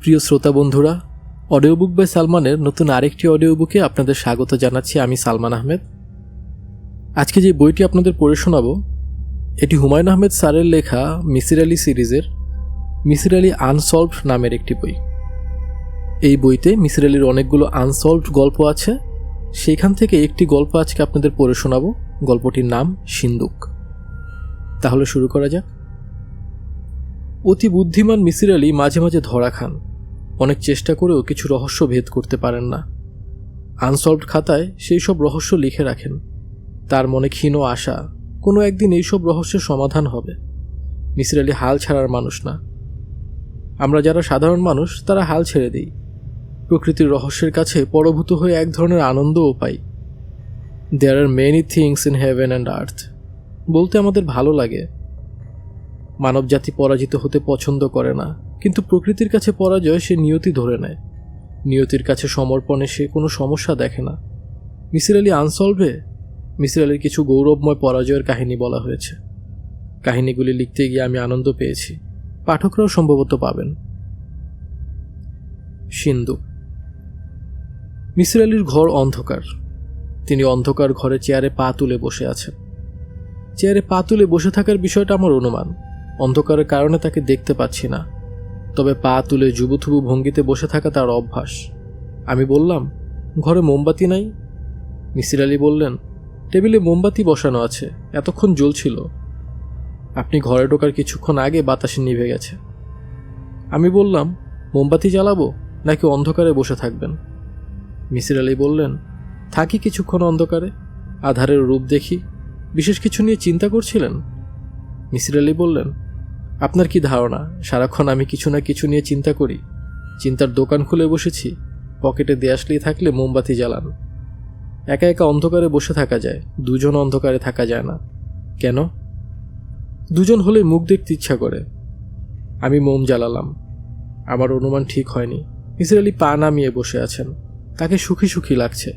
প্রিয় শ্রোতা বন্ধুরা, অডিও বুক বাই সালমানের নতুন আরেকটি অডিও বুকে আপনাদের স্বাগত জানাচ্ছি। আমি সালমান আহমেদ। আজকে যে বইটি আপনাদের পড়ে শোনাব এটি হুমায়ুন আহমেদ স্যারের লেখা মিসির আলি সিরিজের মিসির আলি আনসলভড নামের একটি বই। এই বইতে মিসির আলির অনেকগুলো আনসলভড গল্প আছে। সেইখান থেকে একটি গল্প আজকে আপনাদের পড়ে শোনাব। গল্পটির নাম সিন্দুক। তাহলে শুরু করা যাক। অতি বুদ্ধিমান মিসির আলি মাঝে মাঝে ধরা খান। অনেক চেষ্টা করেও কিছু রহস্য ভেদ করতে পারেন না। আনসলভড খাতায় সেই সব রহস্য লিখে রাখেন। তার মনে ক্ষীণ আশা কোনো একদিন এইসব রহস্যের সমাধান হবে। মিসির আলি হাল ছাড়ার মানুষ না। আমরা যারা সাধারণ মানুষ তারা হাল ছেড়ে দিই। প্রকৃতির রহস্যের কাছে পরভূত হয়ে এক ধরনের আনন্দও পাই। There are many things in heaven and earth বলতে আমাদের ভালো লাগে। মানবজাতি পরাজিত হতে পছন্দ করে না, কিন্তু প্রকৃতির কাছে পরাজয় সে নিয়তি ধরে নেয়। নিয়তির কাছে সমর্পণে সে কোনো সমস্যা দেখে না। মিসির আলি আনসলভে মিসির আলির কিছু গৌরবময় পরাজয়ের কাহিনী বলা হয়েছে। কাহিনীগুলি লিখতে গিয়ে আমি আনন্দ পেয়েছি। পাঠকরাও সম্ভবত পাবেন। সিন্দুক। মিসির আলির ঘর অন্ধকার। তিনি অন্ধকার ঘরে চেয়ারে পা তুলে বসে আছেন। চেয়ারে পা তুলে বসে থাকার বিষয়টা আমার অনুমান। অন্ধকারের কারণে তাকে দেখতে পাচ্ছি না, তবে পা তুলে জুবুথুবু ভঙ্গিতে বসে থাকা তার অভ্যাস। আমি বললাম, ঘরে মোমবাতি নাই? মিসির আলি বললেন, টেবিলে মোমবাতি বসানো আছে, এতক্ষণ জ্বলছিল। আপনি ঘরে ঢোকার কিছুক্ষণ আগে বাতাসে নিভে গেছে। আমি বললাম, মোমবাতি জ্বালাবো নাকি অন্ধকারে বসে থাকবেন? মিসির আলি বললেন, থাকি কিছুক্ষণ অন্ধকারে, আধারের রূপ দেখি। বিশেষ কিছু নিয়ে চিন্তা করছিলেন? মিসির আলি বললেন, আপনার কি ধারণা সারাক্ষণ আমি কিছু না কিছু নিয়ে চিন্তা করি? চিন্তার দোকান খুলে বসেছি। পকেটে দেয়াশলি থাকলে মোমবাতি জ্বালান। একা একা অন্ধকারে বসে থাকা যায়, দুজন অন্ধকারে থাকা যায় না। কেন? দুজন হলে মুখ দেখতে ইচ্ছা করে। আমি মোম জ্বালালাম। আমার অনুমান ঠিক হয়নি। মিসির আলি পা নামিয়ে বসে আছেন। তাকে সুখী সুখী লাগছে।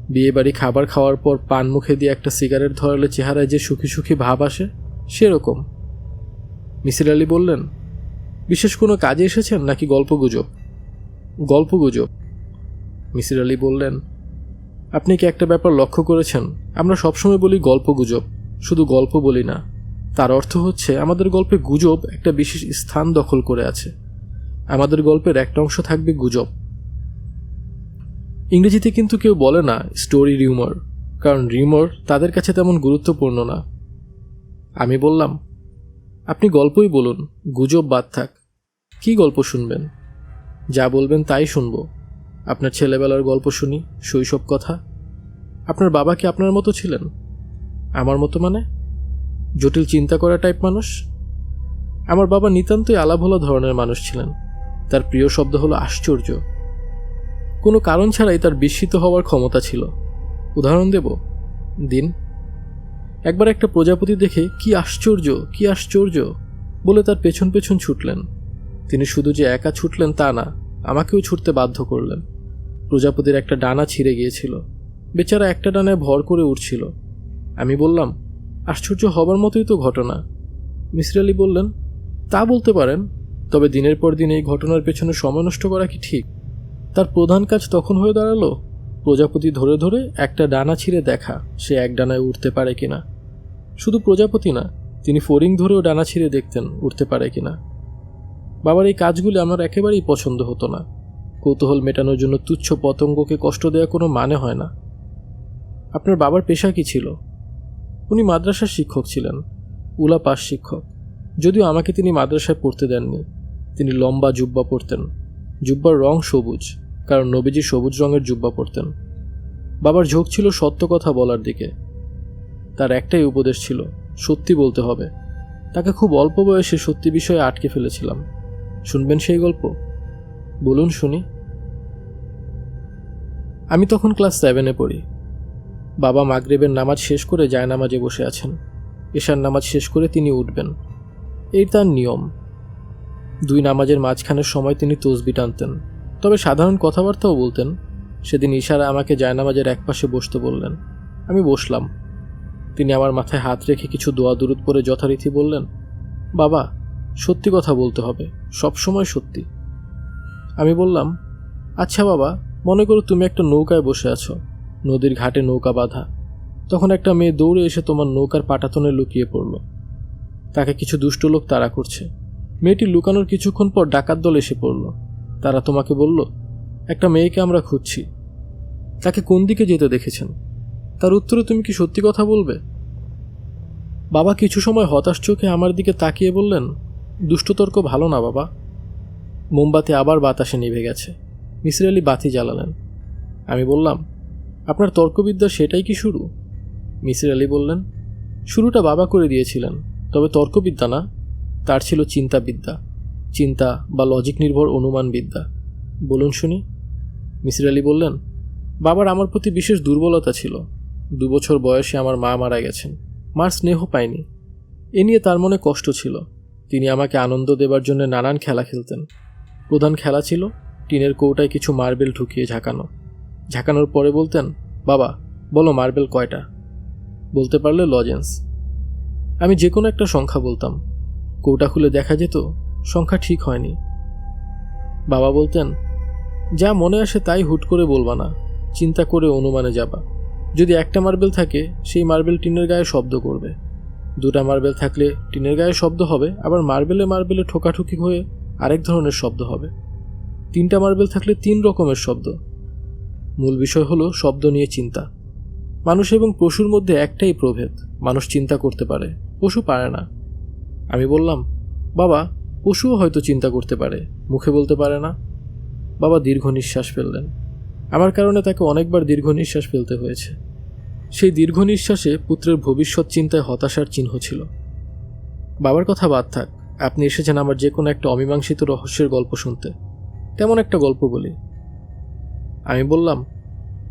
বিয়েবাড়ি খাবার খাওয়ার পর পান মুখে দিয়ে একটা সিগারেট ধরালে চেহারায় যে সুখী সুখী ভাব আসে, সেরকম। মিসির আলি বললেন, বিশেষ কোনো কাজে এসেছেন নাকি গল্পগুজব? গল্পগুজব। মিসির আলি বললেন, আপনি কি একটা ব্যাপার লক্ষ্য করেছেন? আমরা সবসময় বলি গল্পগুজব, শুধু গল্প বলি না। তার অর্থ হচ্ছে আমাদের গল্পে গুজব একটা বিশেষ স্থান দখল করে আছে। আমাদের গল্পের একটা অংশ থাকবে গুজব। ইংরেজিতে কিন্তু কেউ বলে না স্টোরি রিউমার, কারণ রিউমার তাদের কাছে তেমন গুরুত্বপূর্ণ না। আমি বললাম, আপনি গল্পই বলুন, গুজব বাদ থাক। কি গল্প শুনবেন? যা বলবেন তাই শুনব। আপনার ছেলেবেলার গল্প শুনি, শৈশব কথা। আপনার বাবা কি আপনার মতো ছিলেন? আমার মতো মানে? জটিল চিন্তা করা টাইপ মানুষ? আমার বাবা নিতান্তই আলাভোলা ধরনের মানুষ ছিলেন। তার প্রিয় শব্দ হলো আশ্চর্য। কোনো কারণ ছাড়াই তার বিস্মিত হওয়ার ক্ষমতা ছিল। উদাহরণ দেব? দিন। একবার একটা প্রজাপতি দেখে কি আশ্চর্য, কি আশ্চর্য বলে তার পেছন পেছন ছুটলেন। তিনি শুধু যে একা ছুটলেন তা না, আমাকেও ছুটতে বাধ্য করলেন। প্রজাপতির একটা ডানা ছিঁড়ে গিয়েছিল। বেচারা একটা ডানায় ভর করে উঠছিল। আমি বললাম, আশ্চর্য হবার মতোই তো ঘটনা। মিসির আলি বললেন, তা বলতে পারেন, তবে দিনের পর দিন এই ঘটনার পেছনে সময় নষ্ট করা কি ঠিক? তার প্রধান কাজ তখন হয়ে দাঁড়ালো প্রজাপতি ধরে ধরে একটা ডানা ছিঁড়ে দেখা সে এক ডানায় উঠতে পারে কিনা। শুধু প্রজাপতি না, তিনি ফড়িং ধরেও ডানা ছিঁড়ে দেখতেন উঠতে পারে কিনা। বাবার এই কাজগুলি আমার একেবারেই পছন্দ হতো না। কৌতূহল মেটানোর জন্য তুচ্ছ পতঙ্গকে কষ্ট দেওয়া কোনো মানে হয় না। আপনার বাবার পেশা কি ছিল? উনি মাদ্রাসার শিক্ষক ছিলেন, উলা পাস শিক্ষক। যদিও আমাকে তিনি মাদ্রাসায় পড়তে দেননি। তিনি লম্বা জুব্বা পরতেন। জুব্বার রং সবুজ, কারণ নবীজি সবুজ রঙের জুব্বা পরতেন। বাবার ঝোঁক ছিল সত্য কথা বলার দিকে। তার একটাই উপদেশ ছিল, সত্যি বলতে হবে। তাকে খুব অল্প বয়সে সত্যি বিষয়ে আটকে ফেলেছিলাম। শুনবেন সেই গল্প? বলুন শুনি। আমি তখন ক্লাস 7-এ পড়ি। বাবা মাগরিবের নামাজ শেষ করে জায়নামাজে বসে আছেন। এশার নামাজ শেষ করে তিনি উঠবেন, এই তার নিয়ম। দুই নামাজের মাঝখানের সময় তিনি তসবিহ টানতেন, তবে সাধারণ কথাবার্তাও বলতেন। সেদিন ইশারা আমাকে জায়নামাজের একপাশে বসতে বললেন। আমি বসলাম। তিনি আমার মাথায় হাত রেখে কিছু দোয়া দুরুদ পরে যথারীতি বললেন, বাবা, সত্যি কথা বলতে হবে, সব সময় সত্যি। আমি বললাম, আচ্ছা বাবা, মনে করো তুমি একটা নৌকায় বসে আছো, নদীর ঘাটে নৌকা বাঁধা। তখন একটা মেয়ে দৌড়ে এসে তোমার নৌকার পাটাতনে লুকিয়ে পড়ল। তাকে কিছু দুষ্ট লোক তাড়া করছে। মেয়েটি লুকানোর কিছুক্ষণ পর ডাকাত দল এসে পড়ল। তারা তোমাকে বলল, একটা মেয়েকে আমরা খুঁজছি, তাকে কোন দিকে যেতে দেখেছেন? তার উত্তরে তুমি কি সত্যি কথা বলবে? বাবা কিছু সময় হতাশ চোখে আমার দিকে তাকিয়ে বললেন, দুষ্টতর্ক ভালো না বাবা। মোমবাতি আবার বাতাসে নিভে গেছে। মিসির আলি বাতি জ্বালালেন। আমি বললাম, আপনার তর্কবিদ্যা সেটাই কি শুরু? মিসির আলি বললেন, শুরুটা বাবা করে দিয়েছিলেন, তবে তর্কবিদ্যা না, তার ছিল চিন্তাবিদ্যা, চিন্তা বা লজিক নির্ভর অনুমান বিদ্যা। বলুন শুনি। মিসির আলি বললেন, বাবার আমার প্রতি বিশেষ দুর্বলতা ছিল। 2 বছর বয়সে আমার মা মারা গেছেন। মার স্নেহ পাইনি, এ নিয়ে তার মনে কষ্ট ছিল। তিনি আমাকে আনন্দ দেবার জন্য নানান খেলা খেলতেন। প্রধান খেলা ছিল টিনের কৌটায় কিছু মার্বেল ঢুকিয়ে ঝাঁকানোর পরে বলতেন, বাবা বলো মার্বেল কয়টা? বলতে পারলে লজেন্স। আমি যে কোনো একটা সংখ্যা বলতাম। কৌটা খুলে দেখা যেত সংখ্যা ঠিক হয়নি। বাবা বলতেন, যা মনে আসে তাই হুট করে বলবা না, চিন্তা করে অনুমানে যাবা। যদি একটা মার্বেল থাকে, সেই মার্বেল টিনের গায়ে শব্দ করবে। 2টা মার্বেল থাকলে টিনের গায়ে শব্দ হবে, আবার মার্বেলে ঠোকাঠুকি হয়ে আরেক ধরনের শব্দ হবে। 3টা মার্বেল থাকলে 3 রকমের শব্দ। মূল বিষয় হলো শব্দ নিয়ে চিন্তা। মানুষ এবং পশুর মধ্যে একটাই প্রভেদ, মানুষ চিন্তা করতে পারে, পশু পারে না। আমি বললাম, বাবা পশুও হয়তো চিন্তা করতে পারে, মুখে বলতে পারে না। বাবা দীর্ঘ নিঃশ্বাস ফেললেন। আমার কারণে তাকে অনেকবার দীর্ঘ নিঃশ্বাস ফেলতে হয়েছে। সেই দীর্ঘ নিঃশ্বাসে পুত্রের ভবিষ্যৎ চিন্তায় হতাশার চিহ্ন ছিল। বাবার কথা বাদ থাক, আপনি এসেছেন আমার যে কোনো একটা অমীমাংসিত রহস্যের গল্প শুনতে। তেমন একটা গল্প বলি। আমি বললাম,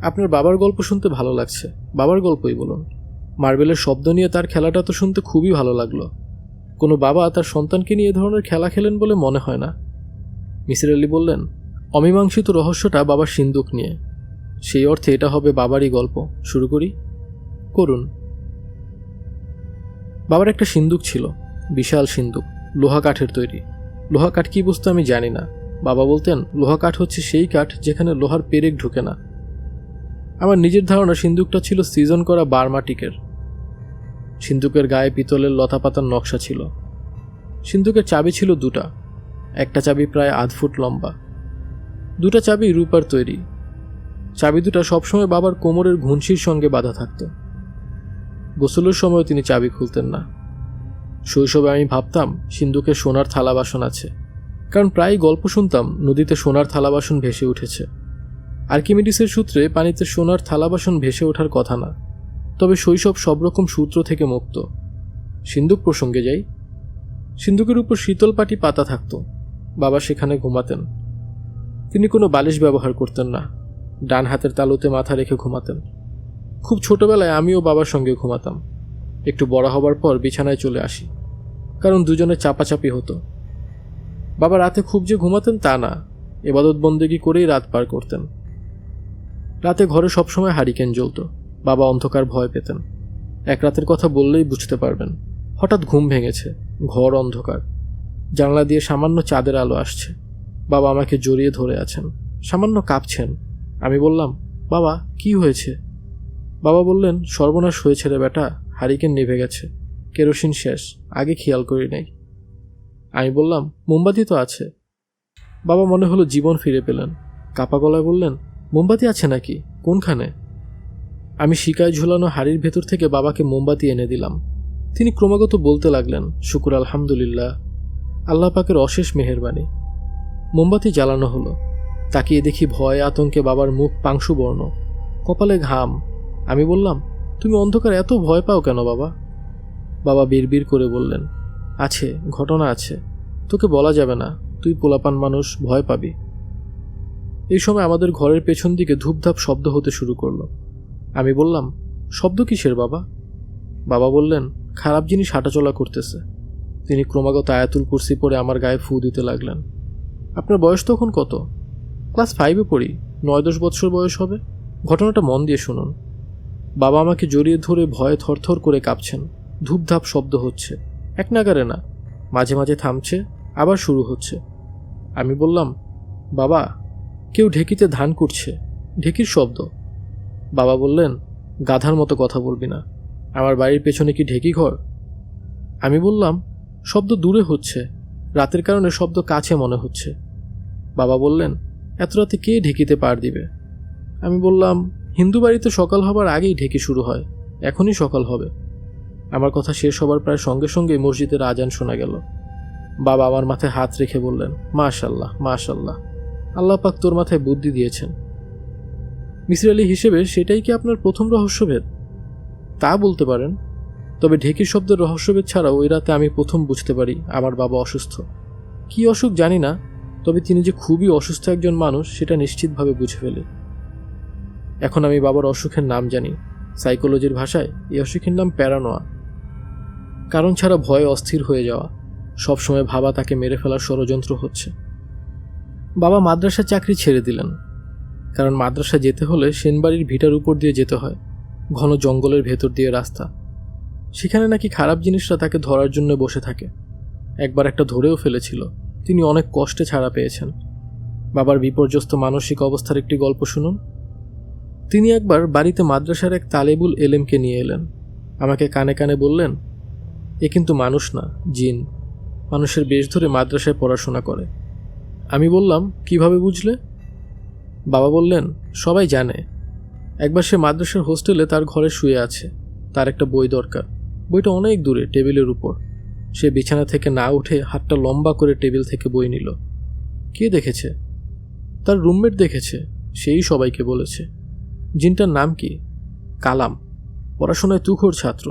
আপনার বাবার গল্প শুনতে ভালো লাগছে, বাবার গল্পই বলুন। মার্বেলের শব্দ নিয়ে তার খেলাটা তো শুনতে খুবই ভালো লাগলো। কোনো বাবা তার সন্তানকে নিয়ে এ ধরনের খেলা খেলেন বলে মনে হয় না। মিসির আলি বললেন, অমীমাংসিত রহস্যটা বাবার সিন্দুক নিয়ে, সেই অর্থে এটা হবে বাবারই গল্প। শুরু করি? করুন। বাবার একটা সিন্দুক ছিল, বিশাল সিন্দুক, লোহা কাঠের তৈরি। লোহা কাঠ কি বস্তু আমি জানি না। বাবা বলতেন, লোহা কাঠ হচ্ছে সেই কাঠ যেখানে লোহার পেরেক ঢুকে না। আমার নিজের ধারণা সিন্দুকটা ছিল সিজন করা বার্মাটিকের। সিন্দুকের গায়ে পিতলের লতাপাতার নকশা ছিল। সিন্দুকের চাবি ছিল 2টা, একটা চাবি প্রায় 1/2 ফুট লম্বা। 2টা চাবি রূপার তৈরি। চাবি 2টা সবসময় বাবার কোমরের ঘুনসির সঙ্গে বাঁধা থাকত। গোসলের সময় তিনি চাবি খুলতেন না। শৈশবে আমি ভাবতাম সিন্দুকে সোনার থালা বাসন আছে, কারণ প্রায় গল্প শুনতাম নদীতে সোনার থালা বাসন ভেসে উঠেছে। আর্কিমিডিসের সূত্রে পানিতে সোনার থালা বাসন ভেসে ওঠার কথা না, তবে শৈশব সব রকম সূত্র থেকে মুক্ত। সিন্দুক প্রসঙ্গে যাই। সিন্দুকের উপর শীতল পাটি পাতা থাকত। বাবা সেখানে ঘুমাতেন। তিনি কোনো বালিশ ব্যবহার করতেন না, ডান হাতের তালুতে মাথা রেখে ঘুমাতেন। খুব ছোটবেলায় আমিও বাবার সঙ্গে ঘুমাতাম। একটু বড় হবার পর বিছানায় চলে আসি, কারণ দুজনে চাপাচাপি হতো। বাবা রাতে খুব যে ঘুমাতেন তা না, ইবাদত বন্দেগী করেই রাত পার করতেন। রাতে ঘরে সবসময় হারিকেন জ্বলত। বাবা অন্ধকার ভয় পেতেন। এক রাতের কথা বললেই বুঝতে পারবেন। হঠাৎ ঘুম ভেঙেছে, ঘর অন্ধকার, জানলা দিয়ে সামান্য চাঁদের আলো আসছে। বাবা আমাকে জড়িয়ে ধরে আছেন, সামান্য কাঁপছেন। আমি বললাম, বাবা কি হয়েছে? বাবা বললেন, সর্বনাশ হয়েছে রে বেটা, হারিকেন নিভে গেছে, কেরোসিন শেষ, আগে খেয়াল করি নাই। আমি বললাম, মোমবাতি তো আছে। বাবা মনে হলো জীবন ফিরে পেলেন। কাপা গলায় বললেন, মোমবাতি আছে নাকি? কোনখানে? আমি শিকায় ঝুলানো হাড়ির ভেতর থেকে বাবাকে মোমবাতি এনে দিলাম। তিনি ক্রমাগত বলতে লাগলেন, শুকুর আলহামদুলিল্লাহ, আল্লাহ পাকের অশেষ মেহেরবানি। মোমবাতি জ্বালানো হলো। তাকিয়ে দেখি ভয় আতঙ্কে বাবার মুখ পাংশুবর্ণ, কপালে ঘাম। আমি বললাম, তুমি অন্ধকার এত ভয় পাও কেন বাবা? বাবা বিড়বিড় করে বললেন, আছে, ঘটনা আছে, তোকে বলা যাবে না, তুই পোলাপান মানুষ, ভয় পাবি। এই সময় আমাদের ঘরের পেছন দিকে ধূপধাপ শব্দ হতে শুরু করলো। আমি বললাম, শব্দ কিসের বাবা? বাবা বললেন, খারাপ জিনিস হাঁটাচলা করতেছে। তিনি ক্রমাগত আয়াতুল কুরসি পড়ে আমার গায়ে ফু দিতে লাগলেন। আপনার বয়স তখন কত? ক্লাস 5-এ পড়ি, 9-10 বৎসর বয়স হবে। ঘটনাটা মন দিয়ে শুনুন। বাবা আমাকে জড়িয়ে ধরে ভয়ে থরথর করে কাঁপছেন। ধূপধাপ শব্দ হচ্ছে, এক নাগারে না, মাঝে মাঝে থামছে, আবার শুরু হচ্ছে। আমি বললাম, বাবা, কেউ ঢেকিতে ধান কুটছে, ঢেকির শব্দ। বাবা বললেন, গাধার মতো কথা বলবি না, আমার বাড়ির পেছনে কি ঢেকি ঘর? আমি বললাম, শব্দ দূরে হচ্ছে, রাতের কারণে শব্দ কাছে মনে হচ্ছে। বাবা বললেন, এত রাতে কে ঢেকিতে পার দিবে? আমি বললাম, হিন্দু বাড়িতে সকাল হবার আগেই ঢেকি শুরু হয়, এখনই সকাল হবে। আমার কথা শেষ হবার প্রায় সঙ্গে সঙ্গে মসজিদের আজান শোনা গেল। বাবা আমার মাথায় হাত রেখে বললেন, মাশাল্লাহ মাশাল্লাহ, আল্লাহ পাক তোর মাথায় বুদ্ধি দিয়েছেন। মিসির আলী হিসেবে সেটাই কি আপনার প্রথম রহস্যভেদ? তা বলতে পারেন, তবে ঢেকির শব্দের রহস্যভেদ ছাড়াও ওই রাতে আমি প্রথম বুঝতে পারি আমার বাবা অসুস্থ। কি অসুখ জানি না, তবে তিনি যে খুবই অসুস্থ একজন মানুষ সেটা নিশ্চিতভাবে বুঝে ফেলি। এখন আমি বাবার অসুখের নাম জানি। সাইকোলজির ভাষায় এই অসুখের নাম প্যারানোয়া। কারণ ছাড়া ভয়ে অস্থির হয়ে যাওয়া, সবসময় ভাবা তাকে মেরে ফেলার ষড়যন্ত্র হচ্ছে। বাবা মাদ্রাসা চাকরি ছেড়ে দিলেন, কারণ মাদ্রাসা যেতে হলে সেনবাড়ির ভিটার উপর দিয়ে যেতে হয়, ঘন জঙ্গলের ভেতর দিয়ে রাস্তা। সেখানে নাকি খারাপ জিনিসরা তাকে ধরার জন্য বসে থাকে। একবার একটা ধরেও ফেলেছিল, তিনি অনেক কষ্টে ছাড়া পেয়েছেন। বাবার বিপর্যস্ত মানসিক অবস্থার একটি গল্প শুনুন। তিনি একবার বাড়িতে মাদ্রাসার এক তালেবুল এলেমকে নিয়ে এলেন। আমাকে কানে কানে বললেন, এ কিন্তু মানুষ না, জিন। মানুষের বেশ ধরে মাদ্রাসায় পড়াশোনা করে। আমি বললাম, কিভাবে বুঝলে? বাবা বললেন, সবাই জানে। একবার সে মাদ্রাসার হোস্টেলে তার ঘরে শুয়ে আছে, তার একটা বই দরকার। বইটা অনেক দূরে, টেবিলের উপর। সে বিছানা থেকে না উঠে হাতটা লম্বা করে টেবিল থেকে বই নিল। কে দেখেছে? তার রুমমেট দেখেছে, সেই সবাইকে বলেছে। জিনটার নাম কি? কালাম। পড়াশোনায় তুখোড় ছাত্র।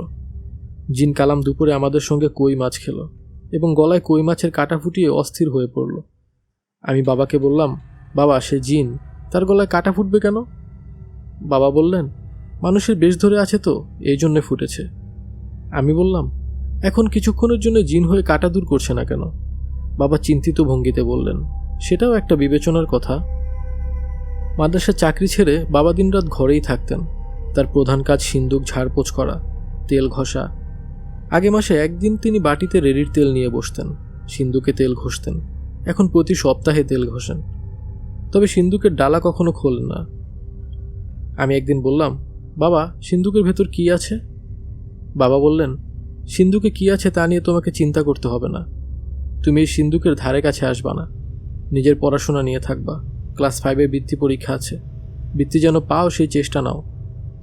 জিন কালাম দুপুরে আমাদের সঙ্গে কই মাছ খেল এবং গলায় কই মাছের কাঁটা ফুটিয়ে অস্থির হয়ে পড়ল। আমি বাবাকে বললাম, বাবা, সে জিন, তার গলায় কাঁটা ফুটবে কেন? বাবা বললেন, মানুষের বেশ ধরে আছে তো, এই জন্যে ফুটেছে। আমি বললাম, এখন কিছুক্ষণের জন্য জিন হয়ে কাঁটা দূর করছে না কেন? বাবা চিন্তিত ভঙ্গিতে বললেন, সেটাও একটা বিবেচনার কথা। মাদ্রাসার চাকরি ছেড়ে বাবা দিনরাত ঘরেই থাকতেন। তার প্রধান কাজ সিন্দুক ঝাড়পোছ করা, তেল ঘষা। আগে মাসে একদিন তিনি বাটিতে রেড়ির তেল নিয়ে বসতেন, সিন্দুকে তেল ঘষতেন। এখন প্রতি সপ্তাহে তেল ঘষেন, তবে সিন্দুকের ডালা কখনো খোলেন না। আমি একদিন বললাম, বাবা, সিন্দুকের ভেতর কি আছে? বাবা বললেন, সিন্দুকে কি আছে তা নিয়ে তোমাকে চিন্তা করতে হবে না। তুমি এই সিন্দুকের ধারে কাছে আসবা না, নিজের পড়াশোনা নিয়ে থাকবা। ক্লাস 5-এ বৃত্তি পরীক্ষা আছে, বৃত্তি যেন পাও সেই চেষ্টা নাও।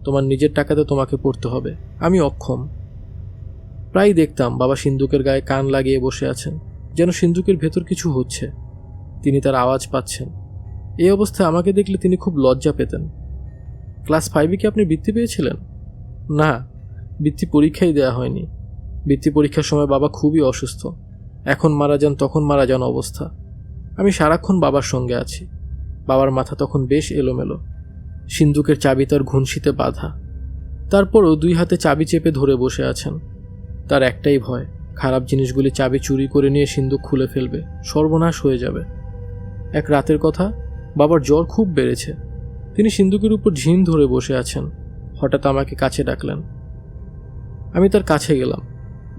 তোমার নিজের টাকাতে তোমাকে পড়তে হবে, আমি অক্ষম। প্রায় দেখতাম বাবা সিন্দুকের গায়ে কান লাগিয়ে বসে আছেন, যেন সিন্দুকের ভেতর কিছু হচ্ছে, তিনি তার আওয়াজ পাচ্ছেন। এই অবস্থায় আমাকে দেখলে তিনি খুব লজ্জা পেতেন। ক্লাস 5-এ কি আপনি বৃত্তি পেয়েছিলেন? না, বৃত্তি পরীক্ষাই দেওয়া হয়নি। বৃত্তি পরীক্ষার সময় বাবা খুবই অসুস্থ, এখন মারা যান তখন মারা যান অবস্থা। আমি সারাক্ষণ বাবার সঙ্গে আছি। বাবার মাথা তখন বেশ এলোমেলো, সিন্দুকের চাবি তার ঘুনশিতে বাঁধা। তারপরও 2 হাতে চাবি চেপে ধরে বসে আছেন। তার একটাই ভয়, খারাপ জিনিসগুলি চাবি চুরি করে নিয়ে সিন্দুক খুলে ফেলবে, সর্বনাশ হয়ে যাবে। এক রাতের কথা, বাবার জ্বর খুব বেড়েছে। তিনি সিন্দুকের উপর ঝিম ধরে বসে আছেন। হঠাৎ আমাকে কাছে ডাকলেন। আমি তার কাছে গেলাম।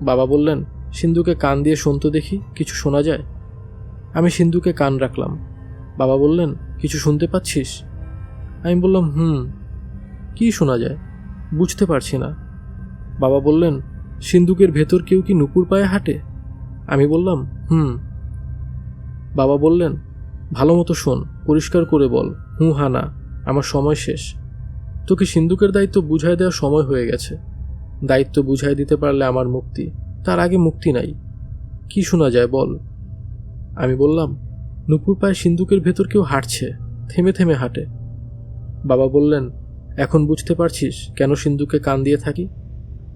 বাবা বললেন, সিন্দুকে কান দিয়ে শুনতে দেখি, কিছু শোনা যায়? আমি সিন্দুকে কান রাখলাম। বাবা বললেন, কিছু শুনতে পাচ্ছিস? আমি বললাম, কি শোনা যায়? বুঝতে পারছি না। বাবা বললেন, সিন্দুকের ভেতর কেউ কি নুপুর পায়ে হাঁটে? আমি বললাম, বাবা বললেন, ভালো মতো শোন, পরিষ্কার করে বল, হা না, আমার সময় শেষ। তোকে সিন্দুকের দায়িত্ব বুঝাই দেওয়ার সময় হয়ে গেছে। দায়িত্ব বুঝাই দিতে পারলে আমার মুক্তি, তার আগে মুক্তি নাই। কি শোনা যায় বল? আমি বললাম, নুপুর পায়ে সিন্দুকের ভেতর কেউ হাঁটছে, থেমে থেমে হাঁটে। বাবা বললেন, এখন বুঝতে পারছিস কেন সিন্দুকে কান দিয়ে থাকি?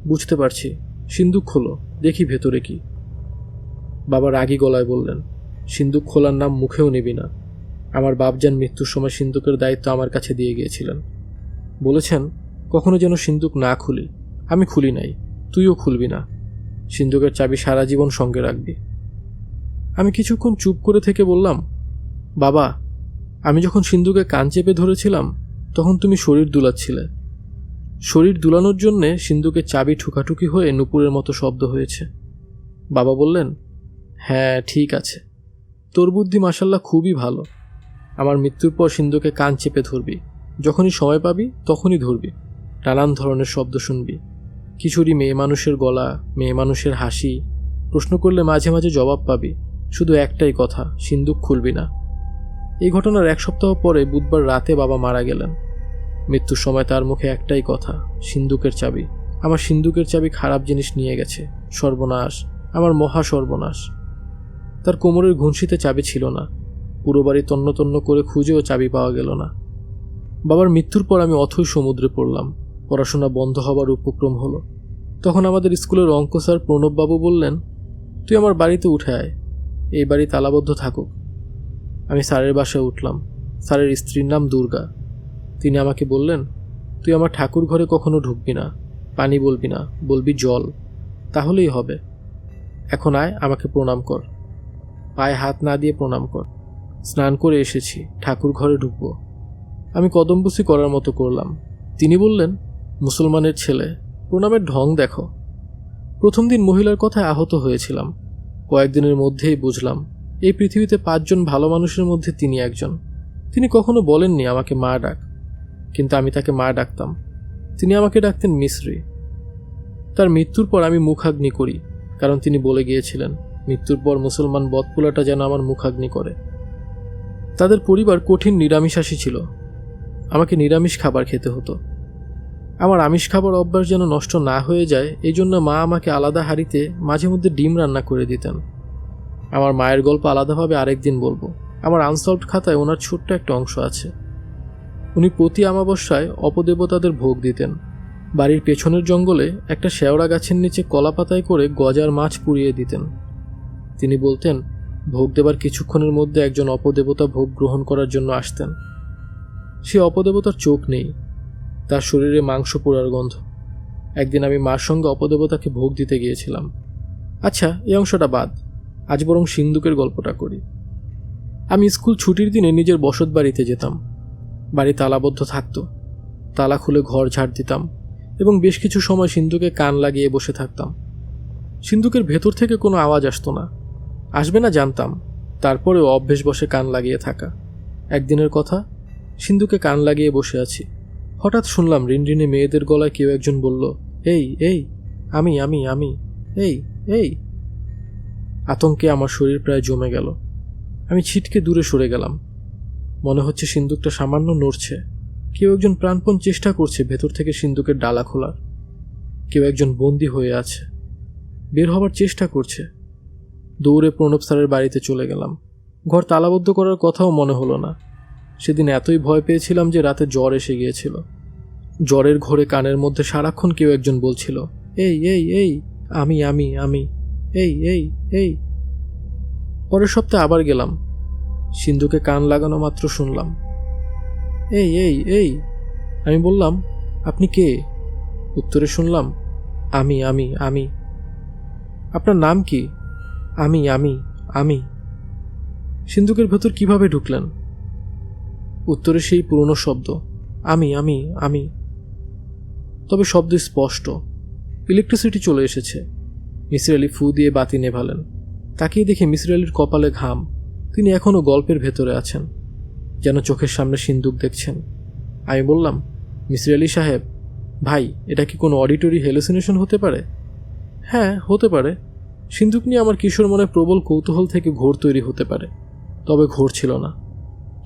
বুঝতে পারছি। সিন্দুক খোলো, দেখি ভেতরে কি। বাবা রাগী গলায় বললেন, সিন্দুক খোলার নাম মুখেও নিবি না। আমার বাপজান মৃত্যুর সময় সিন্দুকের দায়িত্ব আমার কাছে দিয়ে গিয়েছিলেন। বলেছেন, কখনো যেন সিন্দুক না খুলি। আমি খুলি নাই, তুইও খুলবি না। সিন্দুকের চাবি সারা জীবন সঙ্গে রাখবি। আমি কিছুক্ষণ চুপ করে থেকে বললাম, বাবা, আমি যখন সিন্দুকে কান চেপে ধরেছিলাম তখন তুমি শরীর দুলাচ্ছিলে। শরীর দুলানোর জন্যে সিন্দুকের চাবি ঠুকাঠুকি হয়ে নুপুরের মতো শব্দ হয়েছে। বাবা বললেন, হ্যাঁ ঠিক আছে, তোর বুদ্ধি মাশাল্লাহ খুবই ভালো। আমার মৃত্যুর পর সিন্ধুকে কান চেপে ধরবি, যখনই সময় পাবি তখনই ধরবি। নানান ধরনের শব্দ শুনবি, খিচুড়ি, মেয়ে মানুষের গলা, মেয়ে মানুষের হাসি। প্রশ্ন করলে মাঝে মাঝে জবাব পাবি, শুধু একটাই কথা, সিন্দুক খুলবি না। এই ঘটনার 1 সপ্তাহ পরে বুধবার রাতে বাবা মারা গেলেন। মৃত্যুর সময় তার মুখে একটাই কথা, সিন্দুকের চাবি। আমার সিন্দুকের চাবি খারাপ জিনিস নিয়ে গেছে, সর্বনাশ, আমার মহা সর্বনাশ। তার কোমরের ঘুনশিতে চাবি ছিল না। পুরো বাড়ি তন্ন তন্ন করে খুঁজেও চাবি পাওয়া গেল না। বাবার মৃত্যুর পর আমি অথৈ সমুদ্রে পড়লাম। পড়াশোনা বন্ধ হবার উপক্রম হলো। তখন আমাদের স্কুলের অঙ্ক স্যার প্রণববাবু বললেন, তুই আমার বাড়িতে উঠে আয়, এই বাড়ি তালাবদ্ধ থাকুক। আমি স্যারের বাসায় উঠলাম। স্যারের স্ত্রীর নাম দুর্গা। তিনি আমাকে বললেন, তুই আমার ঠাকুর ঘরে কখনো ঢুকবি না, পানি বলবি না, বলবি জল, তাহলেই হবে। এখন আয়, আমাকে প্রণাম কর, পায়ে হাত না দিয়ে প্রণাম কর। স্নান করে এসেছি, ঠাকুর ঘরে ঢুকবো। আমি কদমবুসি করার মতো করলাম। তিনি বললেন, মুসলমানের ছেলে, প্রণামের ঢং দেখো। প্রথম দিন মহিলার কথায় আহত হয়েছিলাম। কয়েকদিনের মধ্যেই বুঝলাম এই পৃথিবীতে 5 জন ভালো মানুষের মধ্যে তিনি একজন। তিনি কখনো বলেননি আমাকে মা ডাক, কিন্তু আমি তাকে মা ডাকতাম। তিনি আমাকে ডাকতেন মিশ্রি। তার মৃত্যুর পর আমি মুখাগ্নি করি, কারণ তিনি বলে গিয়েছিলেন মৃত্যুর পর মুসলমান বদপুলাটা যেন আমার মুখাগ্নি করে। তাদের পরিবার কঠিন নিরামিষাশী ছিল। আমাকে নিরামিষ খাবার খেতে হতো। আমার আমিষ খাবার অভ্যাস যেন নষ্ট না হয়ে যায়, এই জন্য মা আমাকে আলাদা হাঁড়িতে মাঝে মধ্যে ডিম রান্না করে দিতেন। আমার মায়ের গল্প আলাদাভাবে আরেকদিন বলবো। আমার আনসলভড খাতায় ওনার ছোট্ট একটা অংশ আছে। উনি প্রতি অমাবস্যায় অপদেবতাদের ভোগ দিতেন। বাড়ির পেছনের জঙ্গলে একটা শেওড়া গাছের নিচে কলা পাতায় করে গজার মাছ পুড়িয়ে দিতেন। তিনি বলতেন, ভোগ দেবার কিছুক্ষণের মধ্যে একজন অপদেবতা ভোগ গ্রহণ করার জন্য আসতেন। সে অপদেবতার চোখ নেই, তার শরীরে মাংস পোড়ার গন্ধ। একদিন আমি মার সঙ্গে অপদেবতাকে ভোগ দিতে গিয়েছিলাম। আচ্ছা, এই অংশটা বাদ, আজ বরং সিন্দুকের গল্পটা করি। আমি স্কুল ছুটির দিনে নিজের বসত বাড়িতে যেতাম। বাড়ি তালাবদ্ধ থাকতো। তালা খুলে ঘর ঝাড় দিতাম এবং বেশ কিছু সময় সিন্দুকে কান লাগিয়ে বসে থাকতাম। সিন্দুকের ভেতর থেকে কোনো আওয়াজ আসতো না, আসবে না জানতাম, তারপরেও অভ্যেস বসে কান লাগিয়ে থাকা। একদিনের কথা, সিন্দুকে কান লাগিয়ে বসে আছি। হঠাৎ শুনলাম রিনরিনে মেয়েদের গলায় কেউ একজন বলল, এই এই, আমি আমি আমি, এই এই। আতঙ্কে আমার শরীর প্রায় জমে গেল। আমি ছিটকে দূরে সরে গেলাম। মনে হচ্ছে সিন্দুকটা সামান্য নড়ছে। কেউ একজন প্রাণপণ চেষ্টা করছে ভেতর থেকে সিন্দুকের ডালা খোলার। কেউ একজন বন্দী হয়ে আছে, বের হবার চেষ্টা করছে। দৌড়ে প্রণব স্যারের বাড়িতে চলে গেলাম। ঘর তালাবদ্ধ করার কথাও মনে হলো না। সেদিন এতই ভয় পেয়েছিলাম যে রাতে জ্বর এসে গিয়েছিল। জ্বরের ঘোরে কানের মধ্যে সারাক্ষণ কেউ একজন বলছিল, এই এই এই, আমি আমি আমি, এই এই এই। পরের সপ্তাহে আবার গেলাম। সিন্ধুকে কান লাগানো মাত্র শুনলাম, এই এই এই। আমি বললাম, আপনি কে? উত্তরে শুনলাম, আমি আমি আমি। আপনার নাম কি? আমি আমি আমি। সিন্ধুকের ভেতর কিভাবে ঢুকলেন? উত্তরে সেই পুরনো শব্দ, আমি আমি আমি। তবে শব্দ স্পষ্ট। ইলেকট্রিসিটি চলে এসেছে। মিসির আলি ফু দিয়ে বাতি নেভালেন। তাকিয়ে দেখে মিসির আলির কপালে ঘাম। তিনি এখনও গল্পের ভেতরে আছেন, যেন চোখের সামনে সিন্দুক দেখছেন। আমি বললাম, মিসির আলি সাহেব, ভাই, এটা কি কোনো অডিটরি হ্যালুসিনেশন হতে পারে? হ্যাঁ, হতে পারে। সিন্দুক নিয়ে আমার কিশোর মনে প্রবল কৌতূহল থেকে ঘোর তৈরি হতে পারে। তবে ঘোর ছিল না।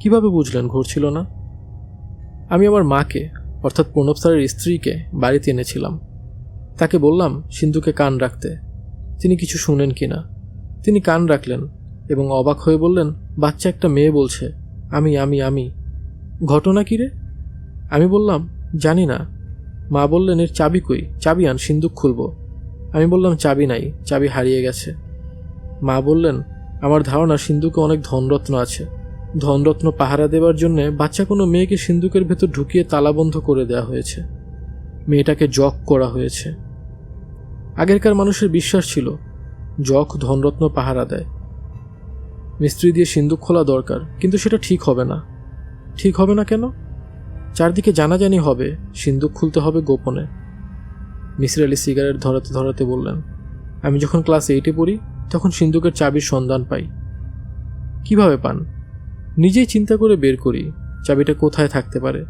কিভাবে বুঝলেন ঘোর ছিল না? আমি আমার মাকে, অর্থাৎ প্রণব স্যারের স্ত্রীকে বাড়িতে এনেছিলাম। তাকে বললাম সিন্ধুকে কান রাখতে, তিনি কিছু শুনেন কিনা। তিনি কান রাখলেন এবং অবাক হয়ে বললেন, বাচ্চা একটা মেয়ে বলছে, আমি আমি আমি। ঘটনা কি রে? আমি বললাম, জানি না। মা বললেন, এর চাবি কই? চাবি আন, সিন্দুক খুলব। আমি বললাম, চাবি নাই, চাবি হারিয়ে গেছে। মা বললেন, আমার ধারণা সিন্ধুকে অনেক ধনরত্ন আছে। ধনরত্ন পাহারা দেবার জন্যে বাচ্চা কোনো মেয়েকে সিন্ধুকের ভেতর ঢুকিয়ে তালাবন্ধ করে দেওয়া হয়েছে। মেয়েটাকে জক করা হয়েছে। আগেরকার মানুষের বিশ্বাস ছিল জক ধনরত্ন পাহারা দেয়। মিস্ত্রি দিয়ে সিন্দুক খোলা দরকার, কিন্তু সেটা ঠিক হবে না। ঠিক হবে না কেন? চারদিকে জানাজানি হবে, সিন্দুক খুলতে হবে গোপনে। মিসির আলি সিগারেট ধরাতে ধরাতে বললেন, আমি যখন ক্লাস 8-এ পড়ি তখন সিন্দুকের চাবির সন্ধান পাই। কিভাবে পান? নিজেই চিন্তা করে বের করি চাবিটা কোথায় থাকতে পারে।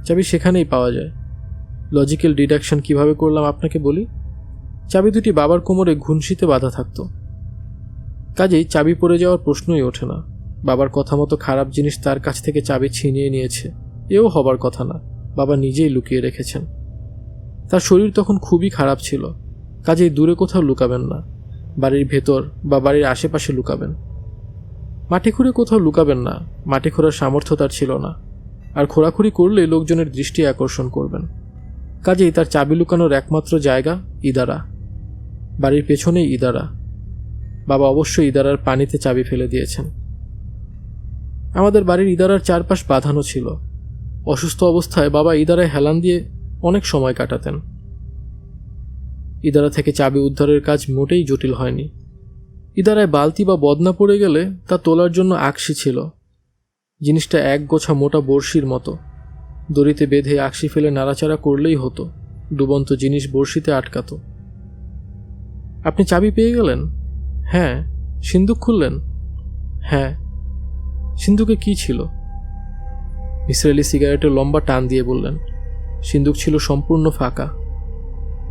চাবি সেখানেই পাওয়া যায়। লজিক্যাল ডিডাকশন কিভাবে করলাম আপনাকে বলি। চাবি দুটি বাবার কোমরে ঘুনশিতে বাঁধা থাকত, কাজেই চাবি পড়ে যাওয়ার প্রশ্নই ওঠে না। বাবার কথা মতো খারাপ জিনিস তার কাছ থেকে চাবি ছিনিয়ে নিয়েছে এও হবার কথা না, বাবা নিজেই লুকিয়ে রেখেছেন। তার শরীর তখন খুবই খারাপ ছিল, কাজেই দূরে কোথাও লুকাবেন না, বাড়ির ভেতর বা বাড়ির আশেপাশে লুকাবেন। মাটি খুঁড়ে কোথাও লুকাবেন না, মাটি খোঁড়ার সামর্থ্য তার ছিল না, আর খোঁড়াখুড়ি করলে লোকজনের দৃষ্টি আকর্ষণ করবেন। কাজেই তার চাবি লুকানোর একমাত্র জায়গা ইদারা। বাড়ির পেছনেই ইদারা। বাবা অবশ্যই ইদারার পানিতে চাবি ফেলে দিয়েছেন। আমাদের বাড়ির ইদারার চারপাশ বাঁধানো ছিল। অসুস্থ অবস্থায় বাবা ইদারায় হেলান দিয়ে অনেক সময় কাটাতেন। ইদারা থেকে চাবি উদ্ধারের কাজ মোটেই জটিল হয়নি। ইদারায় বালতি বা বদনা পড়ে গেলে তা তোলার জন্য আকশি ছিল। জিনিসটা এক গোছা মোটা বড়শির মতো। দড়িতে বেঁধে আকশি ফেলে নাড়াচাড়া করলেই হতো, ডুবন্ত জিনিস বড়শিতে আটকাত। আপনি চাবি পেয়ে গেলেন? হ্যাঁ। সিন্দুক খুললেন? হ্যাঁ। সিন্দুকে কি ছিল? মিসির আলি সিগারেটের লম্বা টান দিয়ে বললেন, সিন্দুক ছিল সম্পূর্ণ ফাঁকা।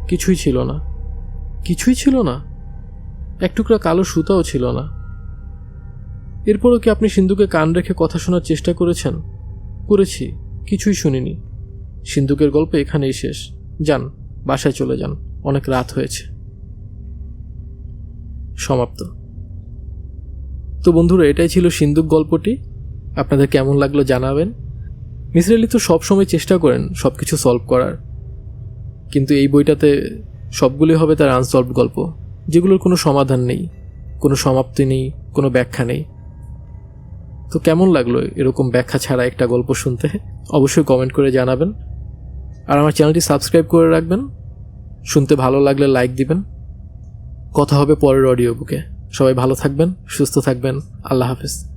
কিছুই ছিল না। কিছুই ছিল না? এক টুকরা কালো সুতাও ছিল না। এরপরও কি আপনি সিন্দুকে কান রেখে কথা শোনার চেষ্টা করেছেন? করেছি, কিছুই শুনিনি। সিন্দুকের গল্প এখানেই শেষ। যান, বাসায় চলে যান, অনেক রাত হয়েছে। সমাপ্ত। তো বন্ধুরা, এটাই ছিল সিন্দুক গল্পটি। আপনাদের কেমন লাগলো জানাবেন। মিসির আলি তো সবসময় চেষ্টা করেন সব কিছু সলভ করার, কিন্তু এই বইটাতে সবগুলি হবে তার আনসলভড গল্প, যেগুলোর কোনো সমাধান নেই, কোনো সমাপ্তি নেই, কোনো ব্যাখ্যা নেই। তো কেমন লাগলো এরকম ব্যাখ্যা ছাড়া একটা গল্প শুনতে? অবশ্যই কমেন্ট করে জানাবেন। আর আমার চ্যানেলটি সাবস্ক্রাইব করে রাখবেন। শুনতে ভালো লাগলে লাইক দিবেন। কথা হবে পরের অডিও বুকে। সবাই ভালো থাকবেন, সুস্থ থাকবেন। আল্লাহ হাফেজ।